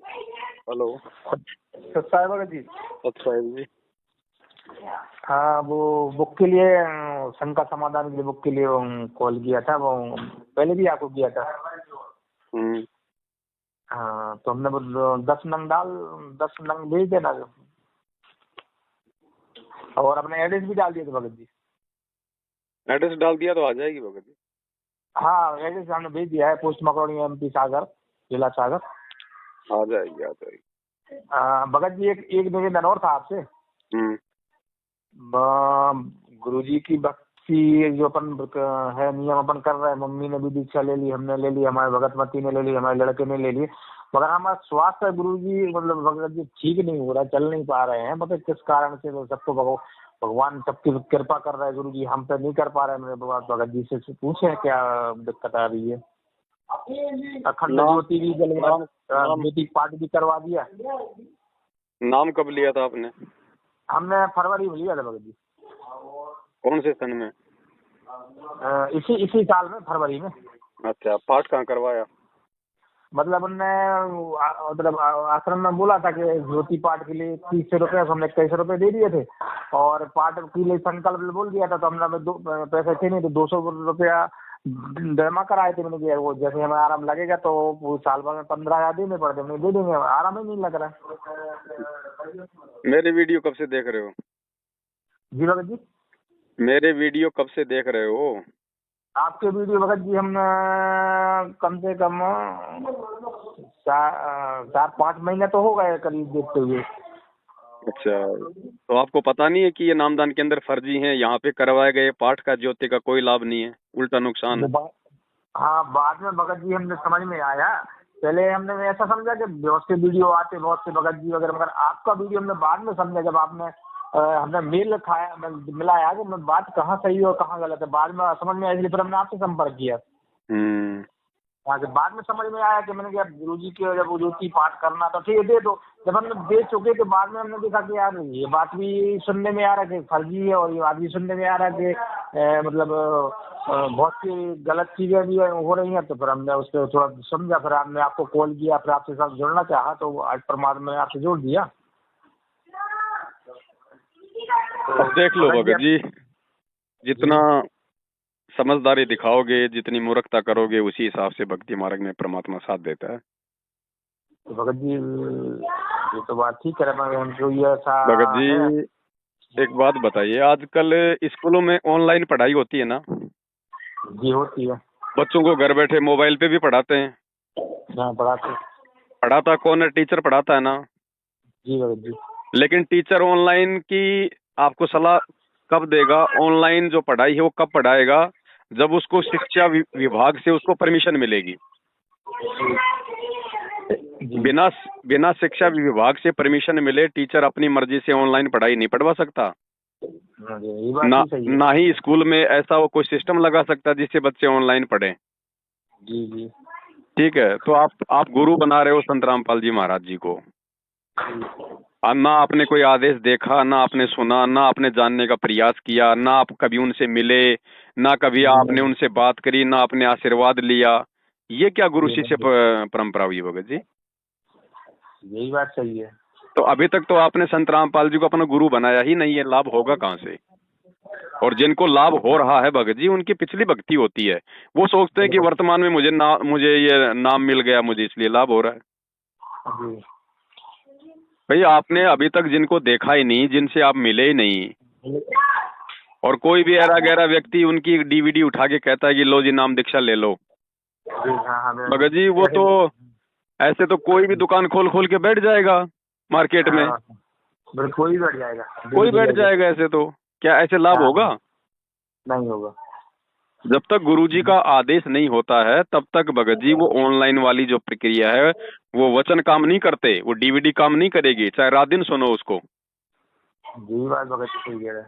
Hello. सत्ता है भगत जी। अच्छा है जी। हाँ, वो बुक के लिए शंका समाधान के लिए बुक के लिए कॉल किया था। वो पहले भी आपको किया था। हाँ, तो हमने वो 10 नंग भेज देना। और अपने एड्रेस भी डाल दिया था भगत जी। एड्रेस डाल दिया तो आ जाएगी भगत जी। हाँ, एड्रेस हमने भेज दिया है। पोस्ट मकरौनी, MP सागर, जिला सागर। आ जाएगी आ जाएगी। भगत जी, एक निवेदन और था आपसे। गुरुजी की भक्ति जो अपन है, नियम अपन कर रहे हैं। मम्मी ने भी दीक्षा ले ली, हमने ले ली, हमारे भगतमती ने ले ली, हमारे लड़के ने ले ली। मगर हमारा स्वास्थ्य गुरुजी मतलब भगत जी ठीक नहीं हो रहा, चल नहीं पा रहे हैं। मतलब किस कारण से? वो सबको भगवान सबकी कृपा कर रहा है गुरुजी, हम पे नहीं कर पा रहे हैं। मेरे भगत जी से पूछे क्या दिक्कत आ रही है। अखंड ज्योति भी ज्योति पाठ भी करवा दिया। नाम कब लिया था आपने? हमने फरवरी में लिया था भगत जी। कौन से सन में? इसी साल में, फरवरी में। अच्छा, पाठ कहाँ करवाया? मतलब उनने मतलब आश्रम में बोला था कि ज्योति पाठ के लिए 30 रुपए, हमने 21 रुपए दे दिए थे। और पाठ के लिए संकल्प बोल दिया था, तो हमने पैसे थे नहीं, तो 200 रुपया जमा कराए थे। मैंने कि वो जैसे हमें आराम लगेगा तो वो साल भर में 15,000 देने पड़ते, हमने दे देंगे। आराम ही नहीं लग रहा। मेरे वीडियो कब से देख रहे हो? जी भगत जी। मेरे वीडियो कब से देख रहे हो? आपके वीडियो भगत जी हम कम से कम 4-5 महीने तो हो गए करीब देखते हुए। अच्छा, तो आपको पता नहीं है कि ये नामदान के अंदर फर्जी हैं? यहाँ पे करवाए गए पाठ का ज्योति का कोई लाभ नहीं है, उल्टा नुकसान है। हाँ, बाद में भगत जी हमने समझ में आया। पहले हमने ऐसा समझा कि बहुत से वीडियो आते, बहुत से भगत जी वगैरह, मगर आपका वीडियो हमने बाद में समझा, जब आपने हमने मेल खाया मिलाया कि मैं बात कहाँ सही है और कहाँ गलत है। बाद में समझ में आया, इसलिए फिर हमने आपसे संपर्क किया। बाद में समझ में आया कि मैंने कहा गुरुजी के जब ज्योति पाठ करना तो ठीक है दे दो। जब हमने दे चुके तो बाद में हमने देखा कि यार ये बात भी सुनने में आ रहा है कि फर्जी है, और ये बात भी सुनने में आ रहा है कि मतलब बहुत सी गलत चीजें भी हो रही हैं। तो फिर हमने उस पर थोड़ा समझा, फिर हमने आपको कॉल किया, फिर आपके साथ जुड़ना चाहा, तो आज परमात्मा ने आपसे जोड़ दिया। अब देख लो भगत जी, जितना समझदारी दिखाओगे, जितनी मूर्खता करोगे, उसी हिसाब से भक्ति मार्ग में परमात्मा साथ देता है। तो भगत जी ये तो बात ठीक है, हमको ये ऐसा भगत जी एक बात बताइए, आजकल स्कूलों में ऑनलाइन पढ़ाई होती है ना? जी होती है। बच्चों को घर बैठे मोबाइल पे भी पढ़ाते हैं। हाँ, पढ़ाता कौन है? टीचर पढ़ाता है ना? जी भगत जी। लेकिन टीचर ऑनलाइन की आपको सलाह कब देगा? ऑनलाइन जो पढ़ाई है वो कब पढ़ाएगा? जब उसको शिक्षा विभाग से उसको परमिशन मिलेगी। बिना शिक्षा विभाग से परमिशन मिले टीचर अपनी मर्जी से ऑनलाइन पढ़ाई नहीं पढ़वा सकता। ना ही स्कूल में ऐसा वो कोई सिस्टम लगा सकता जिससे बच्चे ऑनलाइन पढ़ें। जी जी। ठीक है, तो आप गुरु बना रहे हो संत रामपाल जी महाराज जी को। ना आपने कोई आदेश देखा, ना आपने सुना, ना आपने जानने का प्रयास किया, ना आप कभी उनसे मिले, ना कभी आपने उनसे बात करी, ना आपने आशीर्वाद लिया। ये क्या गुरु शिष्य परंपरा हुई भगत जी? यही बात सही है। तो अभी तक तो आपने संत रामपाल जी को अपना गुरु बनाया ही नहीं है, लाभ होगा कहाँ से? और जिनको लाभ हो रहा है भगत जी, उनकी पिछली भक्ति होती है। वो सोचते हैं कि वर्तमान में मुझे ये नाम मिल गया, मुझे इसलिए लाभ हो रहा है। भाई आपने अभी तक जिनको देखा ही नहीं, जिनसे आप मिले ही नहीं, और कोई भी ऐरा गैरा व्यक्ति उनकी DVD उठा के कहता है कि लो जी नाम दीक्षा ले लो। भगत जी वो तो ऐसे तो कोई भी दुकान खोल के बैठ जाएगा मार्केट में। कोई बैठ जाएगा, कोई बैठ जाएगा। ऐसे तो क्या ऐसे लाभ होगा? नहीं होगा। जब तक गुरुजी का आदेश नहीं होता है तब तक भगत जी वो ऑनलाइन वाली जो प्रक्रिया है वो वचन काम नहीं करते, वो DVD काम नहीं करेगी, चाहे रात दिन सुनो उसको। जी बात भगत जी सही है।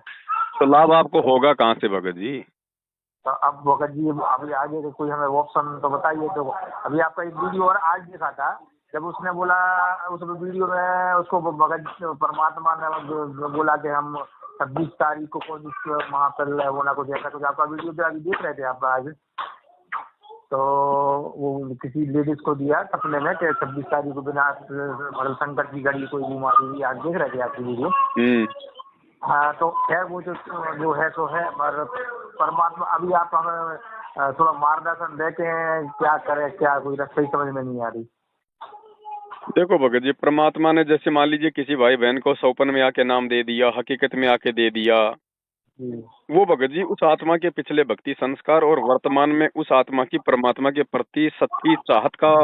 तो लाभ आपको होगा कहाँ से भगत जी? तो अब भगत जी अभी आगे कोई हमें ऑप्शन तो बताइए। तो अभी आपका एक वीडियो और आज देखा था, जब उसने बोला उस वीडियो में उसको भगत परमात्मा ने बोला कि हम 26 तारीख को कौन महाफल है वो ना कुछ ऐसा कुछ। आपका वीडियो तो अभी देख रहे थे आप आज? तो वो किसी लेडीज को दिया सपने में कि 26 तारीख को बिना मतलब संकट की घड़ी कोई बीमारी हुई, आज देख रहे थे आपकी वीडियो। हाँ, तो खैर वो जो है तो है, पर परमात्मा अभी आप हमें थोड़ा मार्गदर्शन देते हैं, क्या करें, क्या कोई रास्ता ही समझ में नहीं आ रही। देखो भगत जी, परमात्मा ने जैसे मान लीजिए किसी भाई बहन को सौपन में आके नाम दे दिया, हकीकत में आके दे दिया, वो भगत जी उस आत्मा के पिछले भक्ति संस्कार और वर्तमान में उस आत्मा की परमात्मा के प्रति सच्ची चाहत का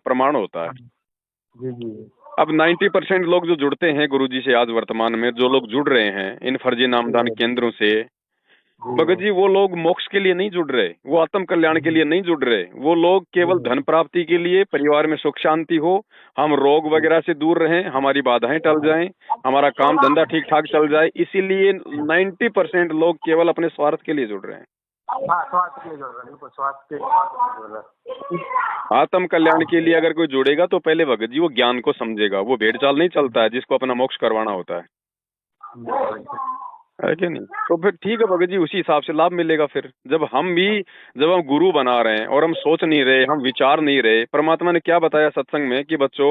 प्रमाण होता है। जी जी। अब 90% लोग जो जुड़ते हैं गुरुजी से आज वर्तमान में जो लोग जुड़ रहे हैं इन फर्जी नामदान केंद्रों से, भगत जी वो लोग मोक्ष के लिए नहीं जुड़ रहे, वो आत्म कल्याण के लिए नहीं जुड़ रहे, वो लोग केवल धन प्राप्ति के लिए, परिवार में सुख शांति हो, हम रोग वगैरह से दूर रहें, हमारी बाधाएं टल जाएं, हमारा काम धंधा ठीक ठाक चल जाए, इसीलिए 90% लोग केवल अपने स्वार्थ के लिए जुड़ रहे हैं। स्वार्थ के लिए जुड़ रहे हैं, बिल्कुल स्वार्थ के लिए। आत्म कल्याण के लिए अगर कोई जुड़ेगा तो पहले भगत जी वो ज्ञान को समझेगा, वो भेड़ चाल नहीं चलता है जिसको अपना मोक्ष करवाना होता है कि नहीं? तो फिर ठीक है भगत जी, उसी हिसाब से लाभ मिलेगा। फिर जब हम गुरु बना रहे हैं और हम सोच नहीं रहे, हम विचार नहीं रहे, परमात्मा ने क्या बताया सत्संग में कि बच्चों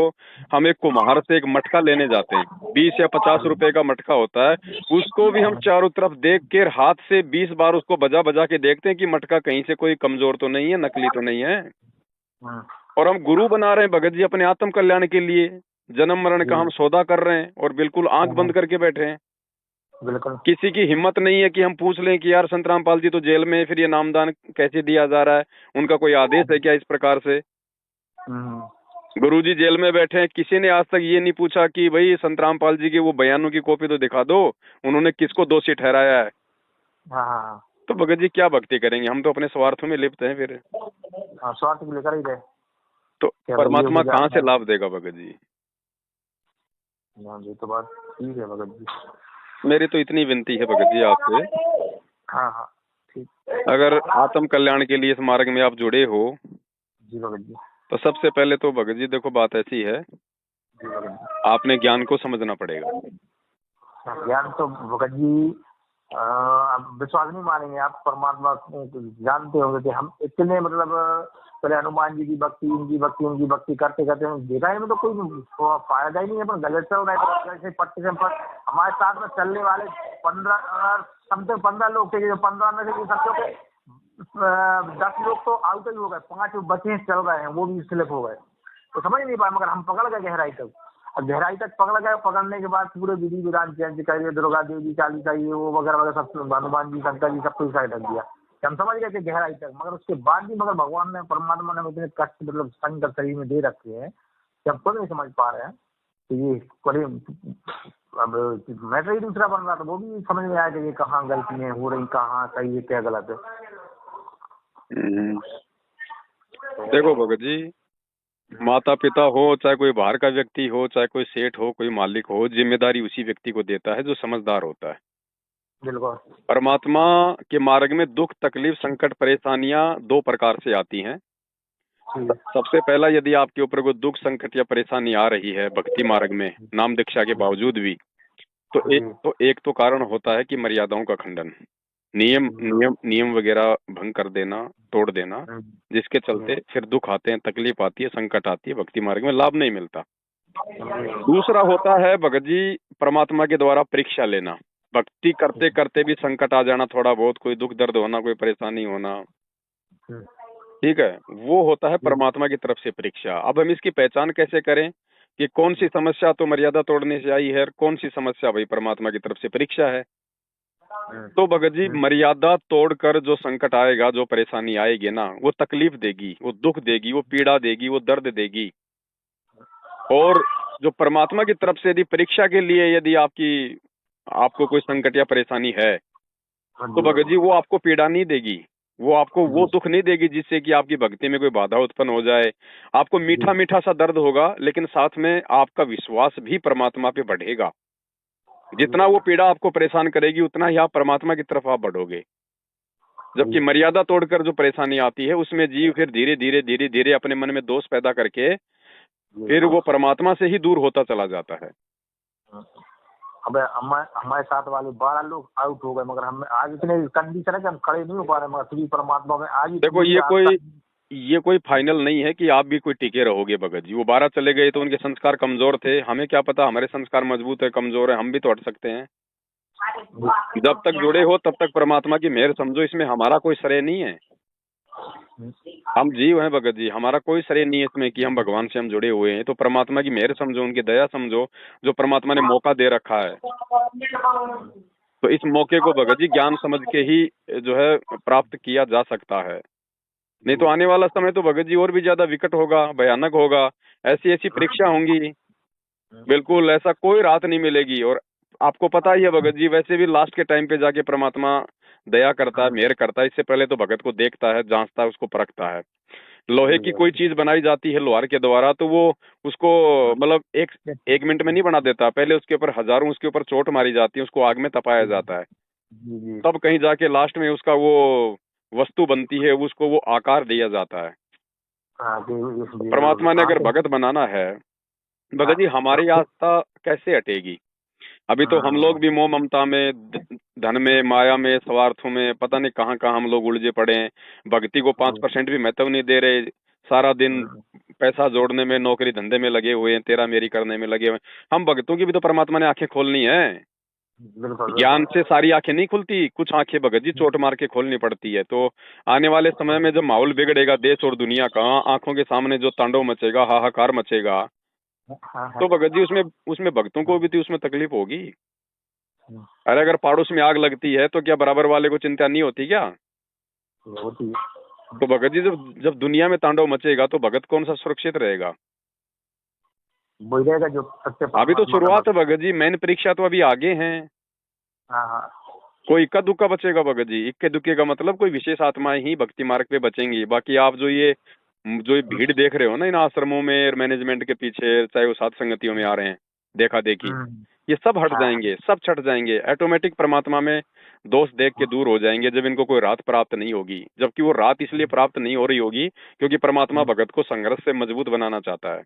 हम एक कुम्हार से एक मटका लेने जाते हैं, 20 या 50 रुपए का मटका होता है, उसको भी हम चारों तरफ देख के हाथ से 20 बार उसको बजा बजा के देखते हैं कि मटका कहीं से कोई कमजोर तो नहीं है, नकली तो नहीं है। और हम गुरु बना रहे हैं भगत जी अपने आत्म कल्याण के लिए, जन्म मरण का हम सौदा कर रहे हैं और बिल्कुल आंख बंद करके बैठे हैं। बिल्कुल किसी की हिम्मत नहीं है कि हम पूछ लें कि यार संत रामपाल जी तो जेल में, फिर ये नामदान कैसे दिया जा रहा है, उनका कोई आदेश है क्या इस प्रकार से? गुरुजी जेल में बैठे हैं, किसी ने आज तक ये नहीं पूछा कि भाई संत रामपाल जी के वो बयानों की कॉपी तो दिखा दो, उन्होंने किसको दोषी ठहराया है। तो भगत जी क्या भक्ति करेंगे, हम तो अपने स्वार्थों में लिप्त हैं। फिर स्वार्थ को लेकर ही रहे तो परमात्मा कहाँ से लाभ देगा भगत जी? ये तो बात ठीक है भगत जी। मेरी तो इतनी विनती है भगत जी आपसे, हाँ ठीक, अगर आत्म कल्याण के लिए इस मार्ग में आप जुड़े हो जी भगत जी, तो सबसे पहले तो भगत जी देखो बात ऐसी है, आपने ज्ञान को समझना पड़ेगा। ज्ञान तो भगत जी आप विश्वास नहीं मानेंगे, आप परमात्मा जानते होंगे कि हम इतने मतलब पहले हनुमान जी की भक्ति, उनकी भक्ति करते करते देखा है, तो कोई फायदा ही नहीं है, पर गलत चल रहा है। जैसे पट्टे से हमारे साथ में चलने वाले 15 लोग थे, जो 15 में से सबसे के 10 लोग तो आउट ही हो गए, 5 बचे चल रहे हैं, वो भी स्लिप हो गए, तो समझ नहीं पाए। मगर हम पकड़ गए गहराई तक, और गहराई तक पकड़ गए, पकड़ने के बाद पूरे विधि विधान चेंज करिए, दुर्गा देवी चालीसा ये वो वगैरह वगैरह सब, हनुमान जी शंकर जी सब कुछ साइड रख दिया, हम समझ गए कि गहराई तक। मगर उसके बाद भी मगर भगवान ने, परमात्मा ने इतने कष्ट मतलब संकट शरीर में दे रखे हैं कि हम खुद नहीं समझ पा रहे हैं कि ये बड़े, अब मैटर ही दूसरा बन रहा था, वो भी समझ में आया कि ये कहाँ गलतियां हो रही, कहाँ सही है, क्या गलत है। देखो भगत जी, माता पिता हो, चाहे कोई बाहर का व्यक्ति हो, चाहे कोई सेठ हो, कोई मालिक हो, जिम्मेदारी उसी व्यक्ति को देता है जो समझदार होता है। बिल्कुल। परमात्मा के मार्ग में दुख, तकलीफ, संकट, परेशानियां 2 प्रकार से आती हैं। सबसे पहला, यदि आपके ऊपर कोई दुख, संकट या परेशानी आ रही है भक्ति मार्ग में नाम दीक्षा के बावजूद भी, तो एक तो कारण होता है कि मर्यादाओं का खंडन, नियम वगैरह भंग कर देना, तोड़ देना, जिसके चलते फिर दुख आते हैं, तकलीफ आती है, संकट आती है, भक्ति मार्ग में लाभ नहीं मिलता। दूसरा होता है भगत जी परमात्मा के द्वारा परीक्षा लेना, भक्ति करते करते भी संकट आ जाना, थोड़ा बहुत कोई दुख दर्द होना, कोई परेशानी होना, ठीक है, वो होता है परमात्मा की तरफ से परीक्षा। अब हम इसकी पहचान कैसे करें कि कौन सी समस्या तो मर्यादा तोड़ने से आई है, कौन सी समस्या भाई परमात्मा की तरफ से परीक्षा है? तो भगत जी मर्यादा तोड़कर जो संकट आएगा, जो परेशानी आएगी ना, वो तकलीफ देगी, वो दुख देगी, वो पीड़ा देगी, वो दर्द देगी। और जो परमात्मा की तरफ से यदि परीक्षा के लिए यदि आपको कोई संकट या परेशानी है, तो भगत जी वो आपको पीड़ा नहीं देगी, वो आपको वो दुख नहीं देगी जिससे कि आपकी भक्ति में कोई बाधा उत्पन्न हो जाए। आपको मीठा मीठा सा दर्द होगा, लेकिन साथ में आपका विश्वास भी परमात्मा पे बढ़ेगा। जितना वो पीड़ा आपको परेशान करेगी, उतना ही आप परमात्मा की तरफ आप बढ़ोगे। जबकि मर्यादा तोड़कर जो परेशानी आती है, उसमें जीव फिर धीरे धीरे अपने मन में दोष पैदा करके फिर वो परमात्मा से ही दूर होता चला जाता है। अब हमारे साथ वाले 12 लोग आउट हो गए, मगर हम आज इतने कंडीशन है कि हम खड़े नहीं हो पा रहे, मगर श्री परमात्मा में आज देखो ये कोई फाइनल नहीं है कि आप भी कोई टिके रहोगे भगत जी। वो 12 चले गए तो उनके संस्कार कमजोर थे, हमें क्या पता हमारे संस्कार मजबूत है कमजोर है, हम भी तो हट सकते हैं। जब तक जुड़े हो तब तक परमात्मा की मेहर समझो, इसमें हमारा कोई श्रेय नहीं है। हम जीव हैं भगत जी, हमारा कोई श्रेय नहीं है इसमें कि हम भगवान से हम जुड़े हुए हैं। तो परमात्मा की मेहर समझो, उनकी दया समझो, जो परमात्मा ने मौका दे रखा है। तो इस मौके को भगत जी ज्ञान समझ के ही जो है प्राप्त किया जा सकता है। नहीं तो आने वाला समय तो भगत जी और भी ज्यादा विकट होगा, भयानक होगा। ऐसी ऐसी परीक्षा होंगी, बिल्कुल ऐसा कोई राहत नहीं मिलेगी। और आपको पता ही है भगत जी, वैसे भी लास्ट के टाइम पे जाके परमात्मा दया करता है, मेहर करता है। इससे पहले तो भगत को देखता है, जांचता है, उसको परखता है। लोहे की कोई चीज बनाई जाती है लोहार के द्वारा, तो वो उसको मतलब एक मिनट में नहीं बना देता, पहले उसके ऊपर हजारों उसके ऊपर चोट मारी जाती है, उसको आग में तपाया जाता है, तब कहीं जाके लास्ट में उसका वो वस्तु बनती है, उसको वो आकार दिया जाता है। परमात्मा ने अगर भगत बनाना है भगत जी, हमारी आस्था कैसे हटेगी? अभी तो हम लोग भी मोह ममता में, धन में, माया में, स्वार्थों में, पता नहीं कहाँ कहाँ हम लोग उलझे पड़े हैं। भक्ति को 5% भी महत्व नहीं दे रहे। सारा दिन पैसा जोड़ने में, नौकरी धंधे में लगे हुए हैं, तेरा मेरी करने में लगे हुए हैं। हम भक्तों की भी तो परमात्मा ने आंखें खोलनी है। ज्ञान से सारी आंखें नहीं खुलती, कुछ आंखें भगत जी चोट मार के खोलनी पड़ती है। तो आने वाले समय में जब माहौल बिगड़ेगा देश और दुनिया का, आंखों के सामने जो तांडव मचेगा, हाहाकार मचेगा, तो भगत जी उसमें भक्तों को भी तो उसमें तकलीफ होगी। अरे अगर पड़ोस में आग लगती है तो क्या बराबर वाले को चिंता नहीं होती क्या? होती है। तो भगत जी जब दुनिया में तांडव मचेगा तो भगत कौन सा सुरक्षित रहेगा? वही रहेगा जो सत्य। अभी तो शुरुआत है भगत जी, मेन परीक्षा तो अभी आगे है। कोई इक्का दुक्का बचेगा भगत जी। इक्के दुक्के का मतलब कोई विशेष आत्माएं ही भक्ति मार्ग पे बचेंगी। बाकी आप जो ये भीड़ देख रहे हो ना इन आश्रमों में, मैनेजमेंट के पीछे, चाहे वो साध संगतियों में आ रहे हैं देखा देखी, ये सब हट जाएंगे, सब छट जाएंगे। ऑटोमेटिक परमात्मा में दोष देख के दूर हो जाएंगे जब इनको कोई राहत प्राप्त नहीं होगी। जबकि वो राहत इसलिए प्राप्त नहीं हो रही होगी क्योंकि परमात्मा भगत को संघर्ष से मजबूत बनाना चाहता है।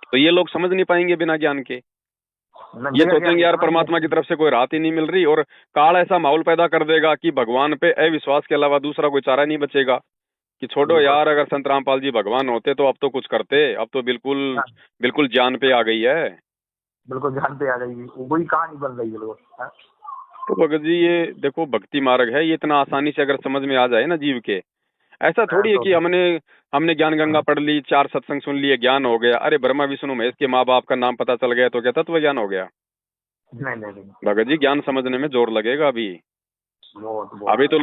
तो ये लोग समझ नहीं पाएंगे बिना ज्ञान के। ये सोचेंगे यार परमात्मा की तरफ से कोई राहत ही नहीं मिल रही, और काल ऐसा माहौल पैदा कर देगा कि भगवान पे अविश्वास के अलावा दूसरा कोई चारा नहीं बचेगा कि छोड़ो यार, अगर संत रामपाल जी भगवान होते तो अब तो कुछ करते, अब तो बिल्कुल जान पे आ गई है, बिल्कुल जान पे आ गई, वही कहानी बन रही है लोग। तो भगत जी ये देखो भक्ति मार्ग है, ये इतना आसानी से अगर समझ में आ जाए ना जीव के, ऐसा थोड़ी है कि हमने ज्ञान गंगा पढ़ ली, 4 सत्संग सुन लिए, ज्ञान हो गया। अरे ब्रह्मा विष्णु महेश के माँ बाप का नाम पता चल गया तो क्या तत्व ज्ञान हो गया? नहीं। भगत जी ज्ञान समझने में जोर लगेगा अभी। बहुत। अभी तो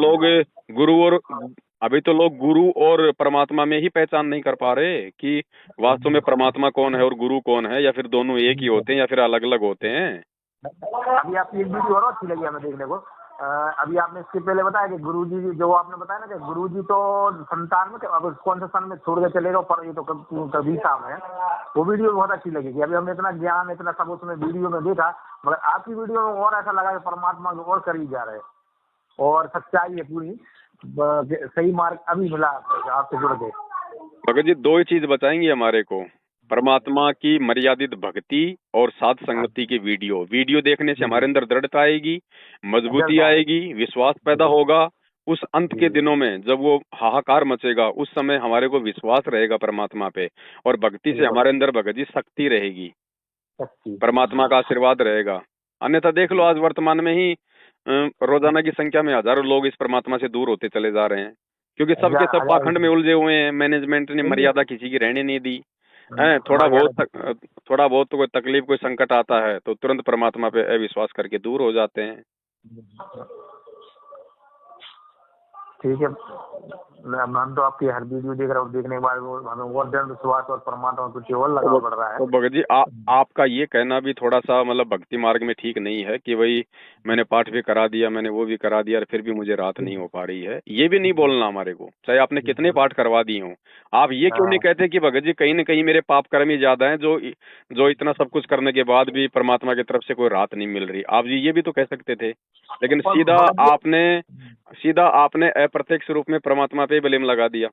लोग गुरु और परमात्मा में ही पहचान नहीं कर पा रहे कि वास्तव में परमात्मा कौन है और गुरु कौन है, या फिर दोनों एक ही होते हैं या फिर अलग अलग होते हैं। अभी आपकी एक वीडियो और अच्छी लगी हमें देखने को। अभी आपने इसके पहले बताया कि गुरुजी, जो आपने बताया ना कि गुरुजी तो संतान में अब कौन सा सन में छोड़ के चलेगा, पर ये तो कभी काम है, वो वीडियो बहुत अच्छी लगेगी। अभी हमने इतना ज्ञान, इतना सब उसमें वीडियो में देखा, मगर आपकी वीडियो में और ऐसा लगा कि परमात्मा को और करीब जा रहे हैं और सच्चाई है पूरी, सही मार्ग अभी मिला आपसे जुड़ के। भगत जी 2 ही चीज बताएंगे हमारे को, परमात्मा की मर्यादित भक्ति और साध संगति की वीडियो देखने से हमारे अंदर दृढ़ता आएगी, मजबूती आएगी, विश्वास पैदा होगा। उस अंत के दिनों में जब वो हाहाकार मचेगा, उस समय हमारे को विश्वास रहेगा परमात्मा पे, और भक्ति से हमारे अंदर भगत जी शक्ति रहेगी, परमात्मा का आशीर्वाद रहेगा। अन्यथा देख लो आज वर्तमान में ही रोजाना की संख्या में हजारों लोग इस परमात्मा से दूर होते चले जा रहे हैं, क्योंकि सबके सब पाखंड में उलझे हुए हैं। मैनेजमेंट ने मर्यादा किसी की रहने नहीं दी है। थोड़ा बहुत तो कोई तकलीफ, कोई संकट आता है तो तुरंत परमात्मा पे अविश्वास करके दूर हो जाते हैं। ठीक है, हम तो आपकी हर वीडियो देख रहे हो, देखने के बाद हमें और दृढ़ विश्वास और परमात्मा कुछ और लगा पड़ रहा है। तो भगत जी आपका ये कहना भी थोड़ा सा मतलब भक्ति मार्ग में ठीक नहीं है कि भाई मैंने पाठ भी करा दिया, मैंने वो भी करा दिया और फिर भी मुझे राहत नहीं हो पा रही है। ये भी नहीं बोलना हमारे को, चाहे आपने कितने पाठ करवा दिए हो। आप ये क्यों नहीं कहते कि भगत जी कहीं न कहीं मेरे पाप कर्म ही ज्यादा हैं, जो इतना सब कुछ करने के बाद भी परमात्मा की तरफ से कोई राहत नहीं मिल रही। आप ये भी तो कह सकते थे, लेकिन सीधा आपने अप्रत्यक्ष रूप में परमात्मा पे ब्लेम लगा दिया।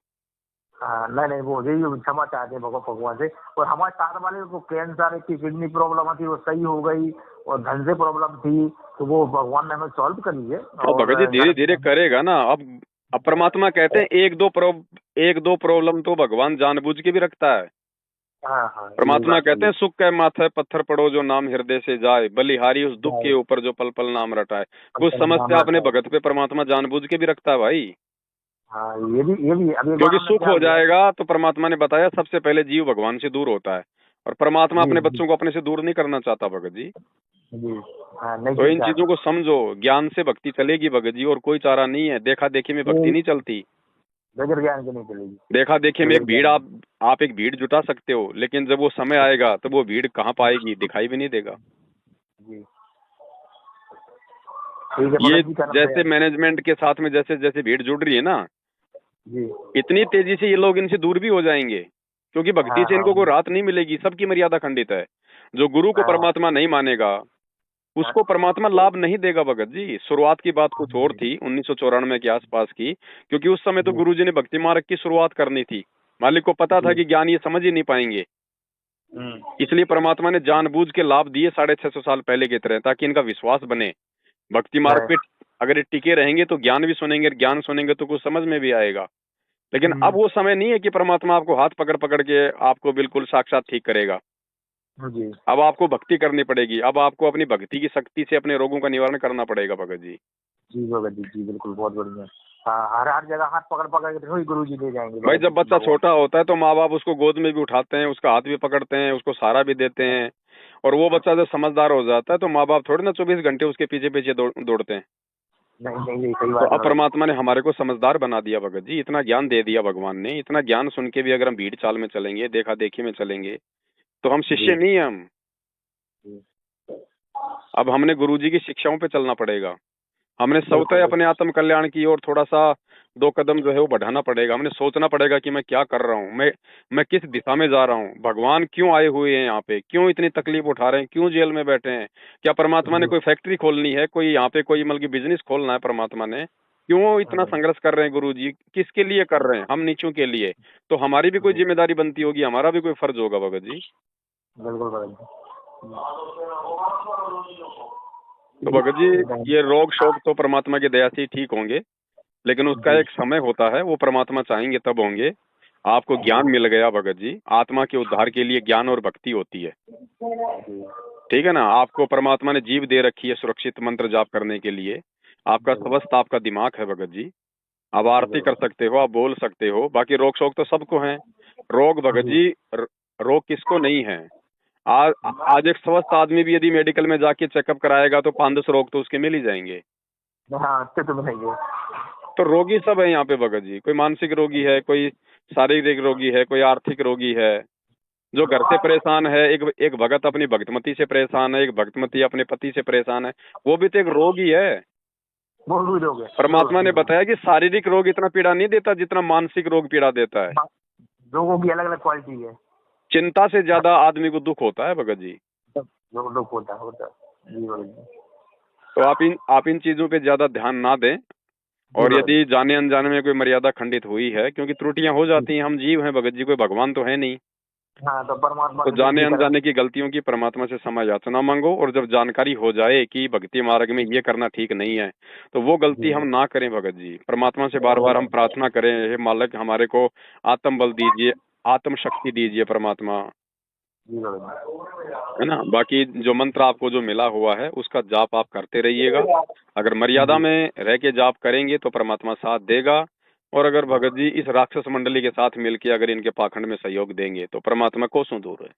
नहीं, वो यही क्षमा चाहते हैं भगवान से। और हमारे साथ वाले को कैंसर की किडनी प्रॉब्लम थी, वो सही हो गई, और धन से प्रॉब्लम थी, तो वो भगवान ने हमें सॉल्व कर ली है। भगत जी धीरे धीरे करेगा ना। अब अब परमात्मा कहते हैं एक दो प्रॉब्लम तो भगवान जानबूझ के भी रखता है। हाँ हाँ, ये परमात्मा बात कहते सही हैं सुख के माथे पत्थर पड़ो जो नाम हृदय से जाए, बलिहारी उस दुख के है। ऊपर जो पल पल नाम रटाए। कुछ पल नाम समस्या रखा अपने है। भगत पे परमात्मा जानबूझ के भी रखता है भाई, हाँ, ये भी अभी एक बार क्योंकि हमने सुख क्या हो किया। जाएगा तो परमात्मा ने बताया सबसे पहले जीव भगवान से दूर होता है, और परमात्मा जी अपने जी बच्चों को अपने से दूर नहीं करना चाहता भगत जी। जी। हाँ, नहीं तो इन ठीक है। चीजों को समझो, ज्ञान से भक्ति चलेगी भगत जी, और कोई चारा नहीं है। देखा देखी में भक्ति ये नहीं चलती। बगैर ज्ञान के नहीं चलेगी। देखा देखी में बगैर एक भीड़ ज्ञान आप एक भीड़ जुटा सकते हो, लेकिन जब वो समय आएगा तो वो भीड़ कहाँ पाएगी, दिखाई भी नहीं देगा। के। जी ठीक है ये भगत जी, करम जैसे प्रयास। मैनेजमेंट के साथ में जैसे जैसे भीड़ जुड़ रही है ना, जी। इतनी तेजी से ये लोग इनसे दूर भी हो जाएंगे, क्योंकि भक्ति हाँ से हाँ इनको कोई राहत नहीं मिलेगी। सबकी मर्यादा खंडित है। जो गुरु को हाँ परमात्मा नहीं मानेगा हाँ। उसको परमात्मा लाभ नहीं देगा भगत जी। शुरुआत की बात कुछ और थी 1994 के आसपास की, क्योंकि उस समय तो जी गुरुजी ने भक्ति मार्ग की शुरुआत करनी थी। मालिक को पता था जी। कि ज्ञान ये समझ ही नहीं पाएंगे, हम्म। इसलिए परमात्मा ने जानबूझ के लाभ दिए 650 साल पहले की तरह, ताकि इनका विश्वास बने भक्ति मार्ग है। पे। अगर ये टिके रहेंगे तो ज्ञान भी सुनेंगे, ज्ञान सुनेंगे तो कुछ समझ में भी आएगा। लेकिन अब हम्म। वो समय नहीं है कि परमात्मा आपको हाथ पकड़ पकड़ के आपको बिल्कुल साक्षात ठीक करेगा। जी अब आपको भक्ति करनी पड़ेगी, अब आपको अपनी भक्ति की शक्ति से अपने रोगों का निवारण करना पड़ेगा भगत जी। जी भगत जी, जी बिल्कुल, बहुत बढ़िया। हाँ, हर हर जगह हाथ पकड़ पकड़ के वही गुरु जी ले जाएंगे भाई भगत जब जी बच्चा भगवान। छोटा होता है तो माँ बाप उसको गोद में भी उठाते हैं, उसका हाथ भी पकड़ते हैं, उसको सहारा भी देते हैं। और वो बच्चा जब समझदार हो जाता है तो माँ बाप थोड़ी ना 24 घंटे उसके पीछे पीछे दौड़ते हैं। नहीं नहीं, ये सही तो बात है अब भगत जी। परमात्मा ने हमारे को समझदार बना दिया भगत जी, इतना ज्ञान दे दिया भगवान ने। इतना ज्ञान सुन के भी अगर हम भीड़ चाल में चलेंगे, देखा देखी में चलेंगे, तो हम शिष्य जी नहीं है हम। जी। अब हमने गुरुजी की शिक्षाओं पे चलना पड़ेगा। हमने बिल्कुल स्वतः अपने बिल्कुल। आत्म कल्याण की ओर थोड़ा सा 2 कदम जो है वो बढ़ाना पड़ेगा। हमने सोचना पड़ेगा कि मैं क्या कर रहा हूँ, मैं किस दिशा में जा रहा हूँ, भगवान क्यों आए हुए हैं यहाँ पे, क्यों इतनी तकलीफ उठा रहे हैं, क्यों जेल में बैठे हैं। क्या परमात्मा ने जी कोई फैक्ट्री खोलनी है, कोई यहाँ पे कोई मतलब बिजनेस खोलना है परमात्मा ने? क्यों इतना हाँ, संघर्ष कर रहे हैं गुरु जी, किसके लिए कर रहे हैं? हम नीचों के लिए। तो हमारी भी कोई जी जिम्मेदारी बनती होगी, हमारा भी कोई फर्ज होगा भगत जी। बिल्कुल भगत तो भगत जी जी। ये रोग शोक तो परमात्मा की दया से ही ठीक होंगे, लेकिन उसका जी एक समय होता है, वो परमात्मा चाहेंगे तब होंगे। आपको ज्ञान मिल गया भगत जी, आत्मा के उद्धार के लिए ज्ञान और भक्ति होती है, जी ठीक है ना। आपको परमात्मा ने जीव दे रखी है सुरक्षित मंत्र जाप करने के लिए। आपका बिल्कुल स्वस्थ आपका दिमाग है भगत जी। आप जी आरती कर बिल्कुल। सकते हो, आप बोल सकते हो। बाकी रोग शोक तो सबको हैं। रोग भगत जी जी रोग किसको नहीं है? आज आज एक स्वस्थ आदमी भी यदि मेडिकल में जाके चेकअप कराएगा तो 5-10 रोग तो उसके मिल ही जाएंगे। हाँ, अच्छे तो बनाइए। तो रोगी सब है यहाँ पे भगत जी। कोई मानसिक रोगी है, कोई शारीरिक रोगी है, कोई आर्थिक रोगी है। जो घर से परेशान है, एक एक भगत अपनी भक्तमती से परेशान है, एक भक्तमती अपने पति से परेशान है, वो भी तो एक रोग ही है। वो भी लोग हैं जो परमात्मा ने बताया कि शारीरिक रोग इतना पीड़ा नहीं देता जितना मानसिक रोग पीड़ा देता है। लोगों की अलग अलग क्वालिटी है। चिंता से ज्यादा आदमी को दुख होता है भगत जी। सब जो लोग होता है। जी भगत जी। तो आप इन चीजों पे ज्यादा ध्यान ना दें। जी और भगत यदि जाने अनजाने में कोई मर्यादा खंडित हुई है, क्योंकि त्रुटियां हो जी। जाती हैं, हम जीव हैं भगत जी, कोई भगवान तो है नहीं। हाँ, तो परमात्मा तो से जाने विनती करें। अनजाने की गलतियों की परमात्मा से क्षमा याचना मांगो, और जब जानकारी हो जाए कि भक्ति मार्ग में ये करना ठीक नहीं है, तो वो गलती जी हम ना करें भगत जी। परमात्मा से बार बार हम बिल्कुल। प्रार्थना करें, हे मालिक हमारे को आत्म बल दीजिए, आत्म शक्ति दीजिए परमात्मा, जी भगत है ना। बाकी जो मंत्र आपको जो मिला हुआ है उसका जाप आप करते रहिएगा। अगर मर्यादा जी। में रह के जाप करेंगे तो परमात्मा साथ देगा। और अगर भगत जी इस राक्षस मंडली के साथ मिलके अगर इनके पाखंड में सहयोग देंगे तो परमात्मा कोसों दूर है।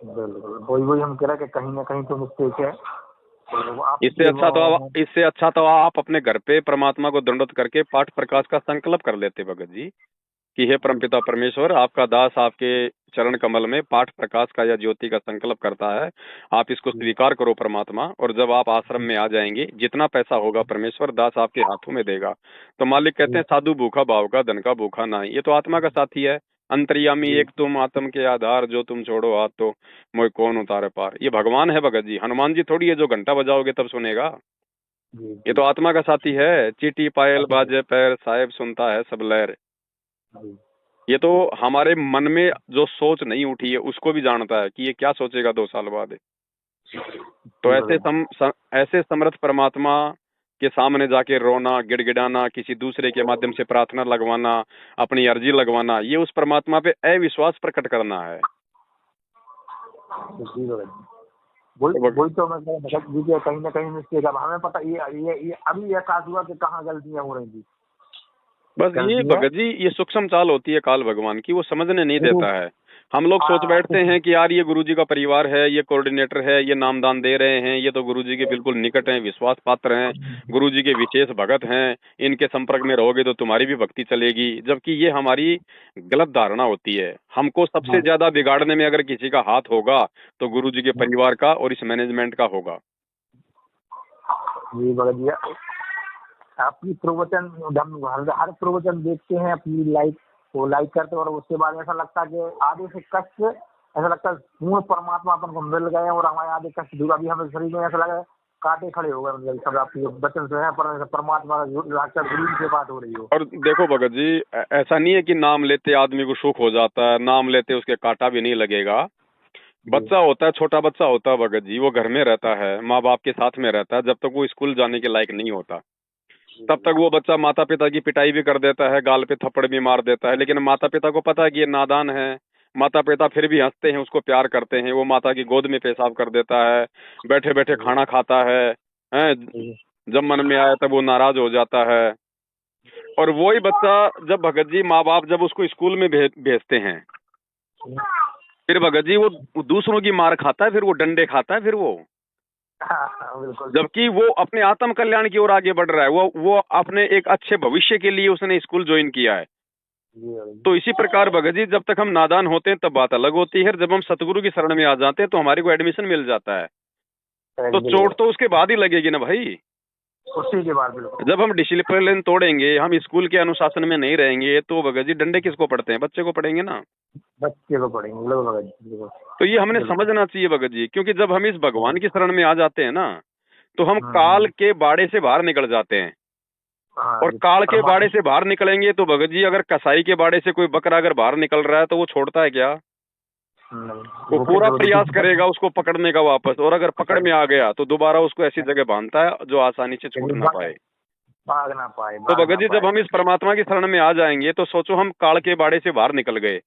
बिल्कुल, वही वही हम कह रहे हैं कि कहीं ना कहीं तो मिस्टेक है। तो इससे आपके अच्छा तो आप अपने घर पे परमात्मा को दंडवत करके पाठ प्रकाश का संकल्प कर लेते भगत जी, कि हे परमपिता परमेश्वर, आपका दास आपके चरण कमल में पाठ प्रकाश का या ज्योति का संकल्प करता है, आप इसको स्वीकार करो परमात्मा। और जब आप आश्रम में आ जाएंगे, जितना पैसा होगा परमेश्वर दास आपके हाथों में देगा। तो मालिक कहते हैं साधु भूखा भाव का, धन का भूखा नहीं। ये तो आत्मा का साथी है। अंतर्यामी एक तुम, आत्म के आधार, जो तुम छोड़ो हाथ तो मोय कौन उतारे पार। ये भगवान है भगत जी, हनुमान जी थोड़ी है जो घंटा बजाओगे तब सुनेगा। जी ये जी तो आत्मा का साथी है। चीटी पायल बाजे पैर, साहेब सुनता है सब लहर। जी। ये तो हमारे मन में जो सोच नहीं उठी है उसको भी जानता है कि ये क्या सोचेगा 2 साल बाद। तो जी भगत ऐसे समर्थ परमात्मा के सामने जाके रोना, गिड़गिड़ाना, किसी दूसरे के माध्यम से प्रार्थना लगवाना, अपनी अर्जी लगवाना, ये उस परमात्मा पे अविश्वास प्रकट करना है। जी भगत जी, वही तो मैं कह रहा हूँ, भगत जी के कहीं ना कहीं मिस्टेक। अब हमें पता ये अभी एहसास हुआ कि कहाँ गलतियां हो रही थी। बस ये गलतियां भगत जी, ये सूक्ष्म चाल होती है काल भगवान की, वो समझने नहीं देखो, देता है। हम लोग सोच हाँ, बैठते हैं कि यार ये गुरुजी का परिवार है, ये कोऑर्डिनेटर है, ये नामदान दे रहे हैं, ये तो गुरुजी के बिल्कुल निकट हैं, विश्वास पात्र हैं, गुरुजी के विशेष भगत हैं, इनके संपर्क में रहोगे तो तुम्हारी भी भक्ति चलेगी। जबकि ये हमारी गलत धारणा होती है। हमको सबसे ज्यादा बिगाड़ने में अगर किसी का हाथ होगा तो गुरुजी के परिवार का और इस मैनेजमेंट का होगा। ये भगत जी आपकी प्रवचन हम हर प्रवचन देखते हैं, अपनी लाइक वो लाइक करते हैं, और उसके बाद ऐसा लगता है कि आधे से कष्ट, ऐसा लगता है पूर्ण परमात्मा अपन को मिल गए और हमारे आधे कष्ट दूर। अभी हमें शरीर में ऐसा लगा कांटे खड़े हो गए, मतलब सब आपकी वचन से है, पर परमात्मा गुरु से बात हो रही हो। और देखो भगत जी, ऐसा नहीं है कि नाम लेते आदमी को सुख हो जाता है, नाम लेते उसके कांटा भी नहीं लगेगा। बच्चा होता है, छोटा बच्चा होता है भगत जी, वो घर में रहता है, माँ बाप के साथ में रहता है, जब तक वो स्कूल जाने के लायक नहीं होता तब तक वो बच्चा माता पिता की पिटाई भी कर देता है, गाल पे थप्पड़ भी मार देता है। लेकिन माता पिता को पता है कि ये नादान है, माता पिता फिर भी हंसते हैं, उसको प्यार करते हैं। वो माता की गोद में पेशाब कर देता है, बैठे बैठे खाना खाता है, हैं? जब मन में आया तब वो नाराज हो जाता है। और वही बच्चा जब भगत जी माँ बाप जब उसको स्कूल में भेजते हैं, फिर भगत जी वो दूसरों की मार खाता है, फिर वो डंडे खाता है, फिर वो बिल्कुल। जबकि वो अपने आत्म कल्याण की ओर आगे बढ़ रहा है। वो अपने एक अच्छे भविष्य के लिए उसने स्कूल ज्वाइन किया है। तो इसी प्रकार भगत जी, जब तक हम नादान होते हैं तब बात अलग होती है, जब हम सतगुरु की शरण में आ जाते हैं तो हमारे को एडमिशन मिल जाता है। तो चोट तो उसके बाद ही लगेगी ना भाई, उसी के बाद। बिल्कुल। जब हम डिसिप्लिन तोड़ेंगे, हम स्कूल के अनुशासन में नहीं रहेंगे, तो भगत जी डंडे किसको पड़ते हैं? बच्चे को पड़ेंगे ना, बच्चे को पड़ेंगे। भगत जी तो ये हमने समझना चाहिए भगत जी, क्योंकि जब हम इस भगवान की शरण में आ जाते हैं ना, तो हम काल के बाड़े से बाहर निकल जाते हैं। और काल के बाड़े से बाहर निकलेंगे तो भगत जी, अगर कसाई के बाड़े से कोई बकरा अगर बाहर निकल रहा है तो वो छोड़ता है क्या? वो पूरा प्रयास करेगा उसको पकड़ने का वापस, और अगर पकड़ में आ गया तो दोबारा उसको ऐसी जगह बांधता है जो आसानी से छूट ना पाए, भाग ना पाए। तो भगत जी जब हम इस परमात्मा की शरण में आ जाएंगे तो सोचो, हम काल के बाड़े से बाहर निकल गए,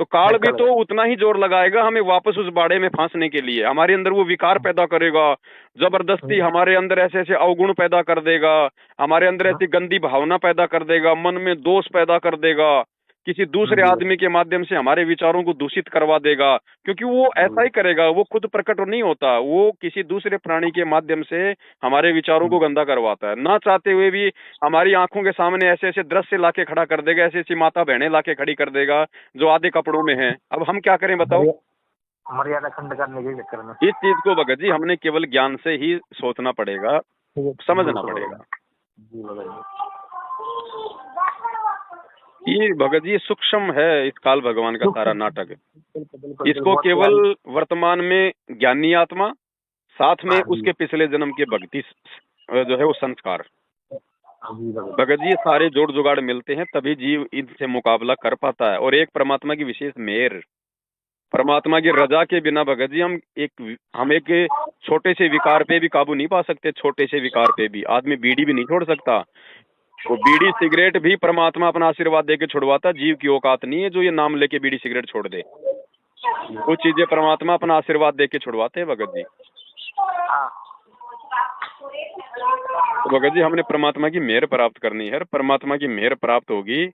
तो काल भी तो उतना ही जोर लगाएगा हमें वापस उस बाड़े में फांसने के लिए। हमारे अंदर वो विकार पैदा करेगा, जबरदस्ती हमारे अंदर ऐसे ऐसे अवगुण पैदा कर देगा, हमारे अंदर ऐसी गंदी भावना पैदा कर देगा, मन में दोष पैदा कर देगा, किसी दूसरे आदमी के माध्यम से हमारे विचारों को दूषित करवा देगा। क्योंकि वो ऐसा ही करेगा, वो खुद प्रकट नहीं होता, वो किसी दूसरे प्राणी के माध्यम से हमारे विचारों को गंदा करवाता है। ना चाहते हुए भी हमारी आंखों के सामने ऐसे ऐसे दृश्य लाके खड़ा कर देगा, ऐसी ऐसी माता बहनें लाके खड़ी कर देगा जो आधे कपड़ों में हैं। अब हम क्या करें बताओ? मर्यादा खंड करने के चक्कर में इस चीज को भगत जी हमने केवल ज्ञान से ही सोचना पड़ेगा, समझना पड़ेगा। ये भगत जी सूक्ष्म है इस काल भगवान का सारा नाटक। इसको केवल वर्तमान में ज्ञानी आत्मा, साथ में उसके पिछले जन्म के भक्ति जो है वो संस्कार, भगत जी ये सारे जोड़ जुगाड़ मिलते हैं तभी जीव इनसे मुकाबला कर पाता है। और एक परमात्मा की विशेष मेहर, परमात्मा की रजा के बिना भगत जी हम एक छोटे से विकार पे भी काबू नहीं पा सकते। छोटे से विकार पे भी आदमी बीड़ी भी नहीं छोड़ सकता। वो बीड़ी सिगरेट भी परमात्मा अपना आशीर्वाद देके छुड़वाता, जीव की औकात नहीं है जो ये नाम लेके बीड़ी सिगरेट छोड़ दे। वो चीजें परमात्मा अपना आशीर्वाद देके छुड़वाते हैं भगत जी। तो भगत जी हमने परमात्मा की मेहर प्राप्त करनी है। परमात्मा की मेहर प्राप्त होगी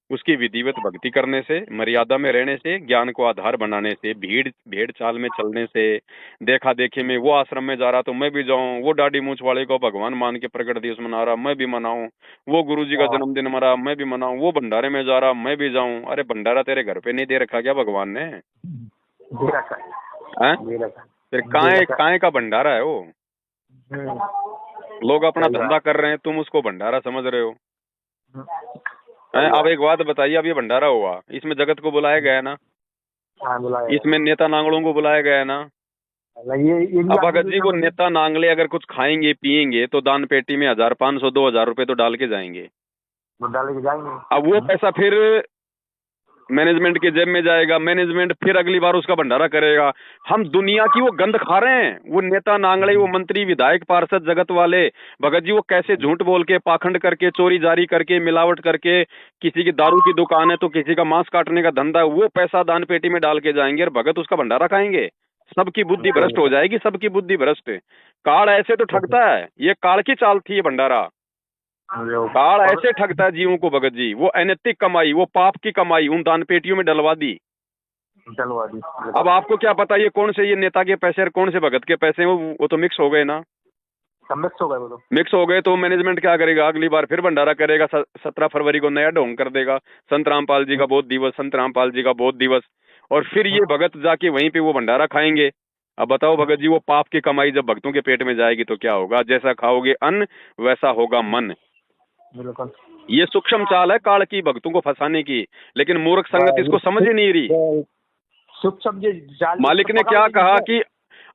उसकी विधिवत भक्ति करने से, मर्यादा में रहने से, ज्ञान को आधार बनाने से, भेड़ चाल में चलने से। देखा देखी में वो आश्रम में जा रहा तो मैं भी जाऊं, वो दाढ़ी मूंछ वाले को भगवान मान के प्रकट दिवस मना रहा मैं भी मनाऊं, वो गुरुजी का जन्मदिन मना मैं भी मनाऊं, वो भंडारे में जा रहा मैं भी जाऊं। अरे भंडारा तेरे घर पे नहीं दे रखा क्या भगवान ने? फिर काहे का भंडारा है वो? लोग अपना धंधा कर रहे हैं, तुम उसको भंडारा समझ रहे हो। अब एक बात बताइए, अब ये भंडारा हुआ, इसमें जगत को बुलाया गया है ना? इसमें नेता नांगलों को बुलाया गया है ना? अब भगत जी वो नेता नांगले अगर कुछ खाएंगे पिएंगे तो दान पेटी में 1000, 500, 2000 रुपए तो डाल के जाएंगे। डाल के जाएंगे। अब वो पैसा फिर मैनेजमेंट के जेब में जाएगा, मैनेजमेंट फिर अगली बार उसका भंडारा करेगा। हम दुनिया की वो गंध खा रहे हैं। वो नेता नांगड़े, वो मंत्री, विधायक, पार्षद, जगत वाले, भगत जी, वो कैसे झूठ बोल के, पाखंड करके, चोरी जारी करके, मिलावट करके, किसी की दारू की दुकान है तो किसी का मांस काटने का धंधा है, वो पैसा दान पेटी में डाल के जाएंगे और भगत उसका भंडारा खाएंगे। सबकी बुद्धि भ्रष्ट हो जाएगी, सबकी बुद्धि भ्रष्ट। काल ऐसे तो ठगता है, ये काल की चाल थी ये भंडारा। काल ऐसे ठगता है जीवों को भगत जी। वो अनैतिक कमाई, वो पाप की कमाई उन दान पेटियों में डलवा दी। अब आपको क्या पता ये कौन से ये नेता के पैसे और कौन से भगत के पैसे हैं? वो तो मिक्स हो गए ना। मिक्स हो गए, वो तो मिक्स हो गए तो मैनेजमेंट क्या करेगा? अगली बार फिर भंडारा करेगा। 17 फरवरी को नया ढोंग कर देगा, संत रामपाल जी का बोध दिवस, संत रामपाल जी का बोध दिवस, और फिर ये भगत जाके वहीं पे वो भंडारा खाएंगे। अब बताओ भगत जी, वो पाप की कमाई जब भक्तों के पेट में जाएगी तो क्या होगा? जैसा खाओगे अन्न वैसा होगा मन। बिल्कुल। ये सूक्ष्म चाल है काल की, भक्तों को फंसाने की, लेकिन मूर्ख संगत इसको समझ ही नहीं रही। मालिक ने क्या कहा कि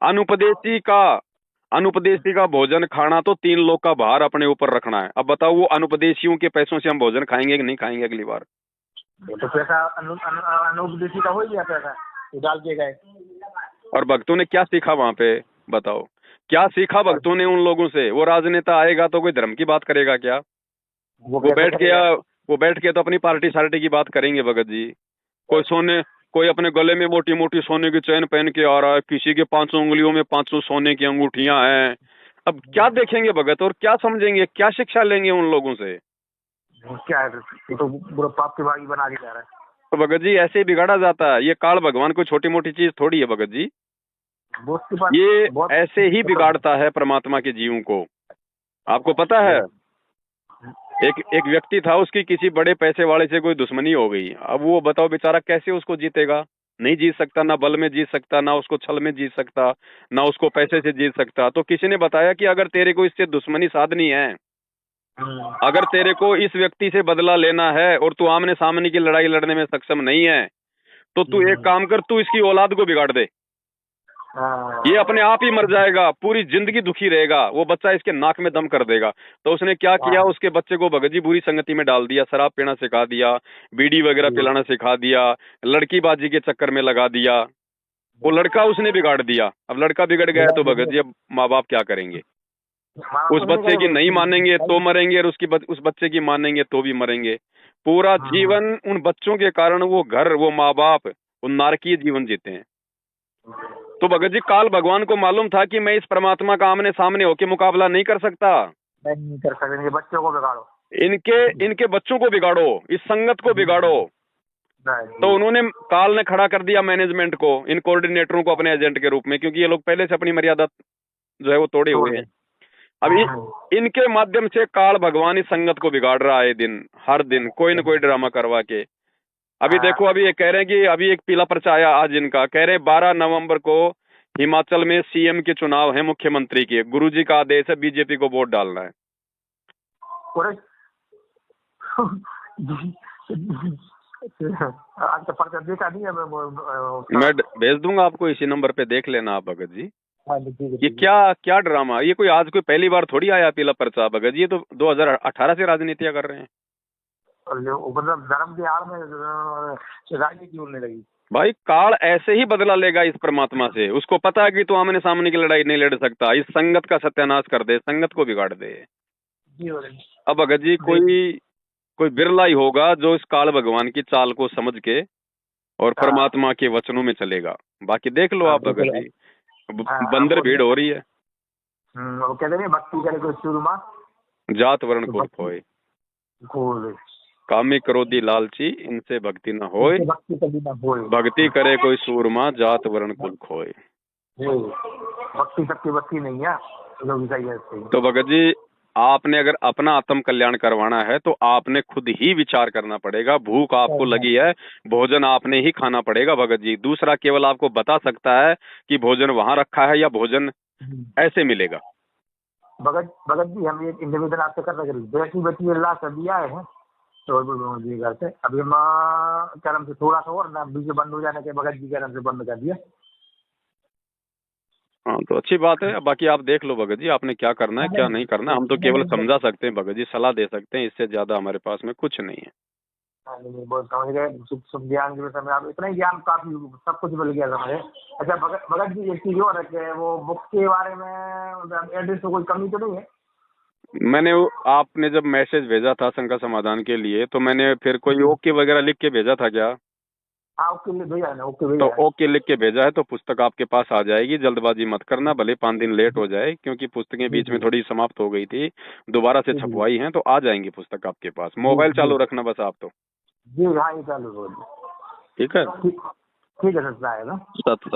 अनुपदेशी का भोजन खाना तो 3 लोग का भार अपने ऊपर रखना है। अब बताओ वो अनुपदेशियों के पैसों से हम भोजन खाएंगे कि नहीं खाएंगे अगली बार? तो पैसा अनुपदेशी का हो गया, पैसा डाल के गए। और भक्तों ने क्या सीखा वहां पे? बताओ क्या सीखा भक्तों ने उन लोगों से? वो राजनेता आएगा तो कोई धर्म की बात करेगा क्या? वो बैठ के तो अपनी पार्टी सार्टी की बात करेंगे भगत जी। कोई अपने गले में मोटी मोटी सोने की चैन पहन के आ रहा है, किसी के 500 उंगलियों में 500 सोने की अंगूठियां हैं। अब क्या देखेंगे भगत और क्या समझेंगे, क्या शिक्षा लेंगे उन लोगों से? क्या है तो पूरा पाप के भागी बना के जा रहा है। तो भगत जी ऐसे ही बिगाड़ा जाता है। ये काल भगवान कोई छोटी मोटी चीज थोड़ी है भगत जी। ये ऐसे ही बिगाड़ता है परमात्मा के जीवों को। आपको पता है एक व्यक्ति था, उसकी किसी बड़े पैसे वाले से कोई दुश्मनी हो गई। अब वो बताओ बेचारा कैसे उसको जीतेगा? नहीं जीत सकता, ना बल में जीत सकता, ना उसको छल में जीत सकता, ना उसको पैसे से जीत सकता। तो किसी ने बताया कि अगर तेरे को इससे दुश्मनी साधनी है, अगर तेरे को इस व्यक्ति से बदला लेना है और तू आमने सामने की लड़ाई लड़ने में सक्षम नहीं है, तो तू एक काम कर, तू इसकी औलाद को बिगाड़ दे। ये अपने आप ही मर जाएगा, पूरी जिंदगी दुखी रहेगा, वो बच्चा इसके नाक में दम कर देगा। तो उसने क्या किया, उसके बच्चे को भगत जी बुरी संगति में डाल दिया, शराब पीना सिखा दिया, बीड़ी वगैरह पिलाना सिखा दिया, लड़की बाजी के चक्कर में लगा दिया। वो लड़का उसने बिगाड़ दिया। अब लड़का बिगड़ गया तो भगत जी अब माँ बाप क्या करेंगे? उस बच्चे की नहीं मानेंगे तो मरेंगे, और उस बच्चे की मानेंगे तो भी मरेंगे। पूरा जीवन उन बच्चों के कारण वो घर, वो माँ बाप, वो नारकीय जीवन जीते हैं। तो भगत जी काल भगवान को मालूम था कि मैं इस परमात्मा का आमने सामने होके मुकाबला नहीं कर सकता। नहीं कर सकते, बच्चों को बिगाड़ो, इनके बच्चों को बिगाड़ो, इस संगत को बिगाड़ो। तो उन्होंने, काल ने खड़ा कर दिया मैनेजमेंट को, इन कोऑर्डिनेटरों को अपने एजेंट के रूप में, क्योंकि ये लोग पहले से अपनी मर्यादा जो है वो तोड़े हुए हैं। अभी इनके माध्यम से काल भगवान इस संगत को बिगाड़ रहा है। दिन हर दिन कोई न कोई ड्रामा करवा के। अभी देखो, अभी ये कह रहे हैं कि अभी एक पीला पर्चा आया आज इनका, कह रहे हैं 12 नवंबर को हिमाचल में सीएम के चुनाव है, मुख्यमंत्री के। गुरुजी का आदेश है, बीजेपी को वोट डालना है। मैं भेज दूंगा आपको, इसी नंबर पे देख लेना आप भगत जी। ये क्या ड्रामा, ये कोई आज कोई पहली बार थोड़ी आया पीला पर्चा भगत जी। ये तो 2018 से राजनीतियां कर रहे हैं। मतलब धर्म की आड़ में राजनीति होने लगी। भाई काल ऐसे ही बदला लेगा इस परमात्मा से। उसको पता है कि तू आमने सामने की लड़ाई नहीं लड़ सकता, इस संगत का सत्यानाश कर दे, संगत को बिगाड़ दे। अब भगत जी कोई बिरला ही होगा जो इस काल भगवान की चाल को समझ के और परमात्मा के वचनों में चलेगा। बाकी देख लो आप भगत जी, बंदर भीड़ हो रही है। वो कहते हैं भक्ति करे कोई सूरमा, जात वर्ण कुल खोए, कामी क्रोधी लालची इनसे भक्ति न होए, भक्ति करे कोई सूरमा, जात वर्ण कुल खोए। भक्ति नहीं है तो भगत जी आपने अगर अपना आत्म कल्याण करवाना है तो आपने खुद ही विचार करना पड़ेगा। भूख आपको लगी है, भोजन आपने ही खाना पड़ेगा भगत जी। दूसरा केवल आपको बता सकता है कि भोजन वहां रखा है या भोजन ऐसे मिलेगा। भगत जी हम ये इंडिविजुअल आपसे कर रहे हैं, बेटी अल्लाह से दिया है तो घर से अभी हम कर्म से थोड़ा सा और ना बीच बंद हो जाने के भगत जी कर्म से बंद कर दिया। हाँ तो अच्छी बात है। बाकी आप देख लो भगत जी, आपने क्या करना है क्या नहीं करना। हम तो केवल समझा सकते हैं भगत जी, सलाह दे सकते हैं, इससे ज्यादा हमारे पास में कुछ नहीं है। हाँ, नहीं नहीं, बहुत समझ गए। शुभ शुभ ज्ञान के विषय में आप इतना ही ज्ञान काफी सब कुछ मिल गया था मुझे। अच्छा भगत भगत जी, एक चीज और है कि वो बुक के बारे में एड्रेस में कोई कमी तो नहीं है? आपने जब मैसेज भेजा था शंका समाधान के लिए, तो मैंने फिर कोई ओके वगैरह लिख के भेजा था क्या? हाँ ओके भेजा है ना, ओके तो भेजा है। ओके लिख के भेजा है तो पुस्तक आपके पास आ जाएगी। जल्दबाजी मत करना, भले 5 दिन लेट हो जाए, क्योंकि पुस्तकें जी बीच में जी थोड़ी समाप्त हो गई थी, दोबारा से जी जी छपवाई हैं, तो आ जाएंगी पुस्तक आपके पास। जी मोबाइल जी चालू रखना बस आप तो। जी। हाँ ये चालू हो गई। ठीक है। ठीक, ठीक है सर, आएगा। सत्य